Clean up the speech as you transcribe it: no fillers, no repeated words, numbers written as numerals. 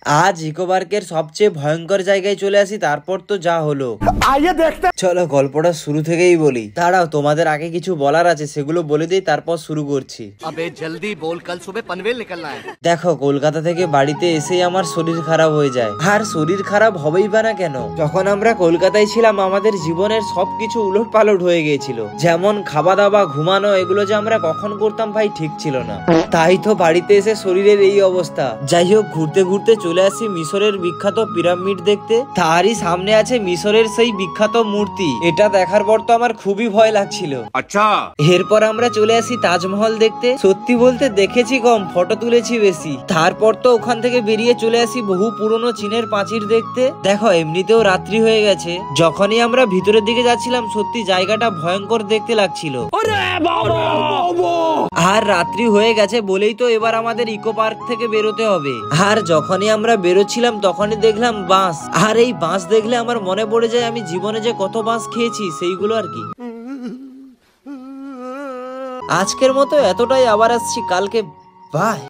আজ ইকো পার্কের সবচেয়ে ভয়ঙ্কর জায়গায় চলে আসি, তারপর তো যা হলো চলো গল্পটা শুরু থেকেই বলি। দাঁড়াও, তোমাদের আগে কিছু বলার আছে, সেগুলো বলে দিই, তারপর শুরু করছি। अबे जल्दी बोल, कल सुबह पनवेल निकलना है। দেখো, কলকাতা থেকে বাড়িতে এসেই আমার শরীর খারাপ হয়ে যায়। আর শরীর খারাপ হবেই বা না কেন? যখন আমরা কলকাতায় ছিলাম আমাদের জীবনের সবকিছু উলট পালট হয়ে গিয়েছিল। যেমন খাওয়া দাওয়া, ঘুমানো, এগুলো যে আমরা কখন করতাম ভাই ঠিক ছিল না। তাই তো বাড়িতে এসে শরীরের এই অবস্থা। যাই হোক, ঘুরতে ঘুরতে চলে আসি মিশরের বিখ্যাত পিরামিড দেখতে। তারই সামনে আছে মিশরের সেই বিখ্যাত মূর্তি। এটা দেখার পর তো আমার খুবই ভয় লাগছিল। अच्छा। এরপর আমরা চলে আসি তাজমহল দেখতে। সত্যি বলতে দেখেছি কম, ফটো তুলেছি বেশি। তারপর তো ওখান থেকে বেরিয়ে চলে আসি বহু পুরনো চীনের প্রাচীর দেখতে। দেখো, এমনিতেও রাত্রি হয়ে গেছে। যখনই আমরা ভিতরের দিকে যাচ্ছিলাম সত্যি জায়গাটা ভয়ঙ্কর দেখতে লাগছিল। আর রাত্রি হয়ে গেছে বলেই তো এবার আমাদের ইকো পার্ক থেকে বেরোতে হবে। আর যখনই আমরা বেরোচ্ছিলাম তখনই দেখলাম বাঁশ। আর এই বাঁশ দেখলে আমার মনে পড়ে যায় আমি জীবনে যে কত বাঁশ খেয়েছি সেইগুলো আর কি। আজকের মতো এতটাই, আবার আসছি কালকে। বাই।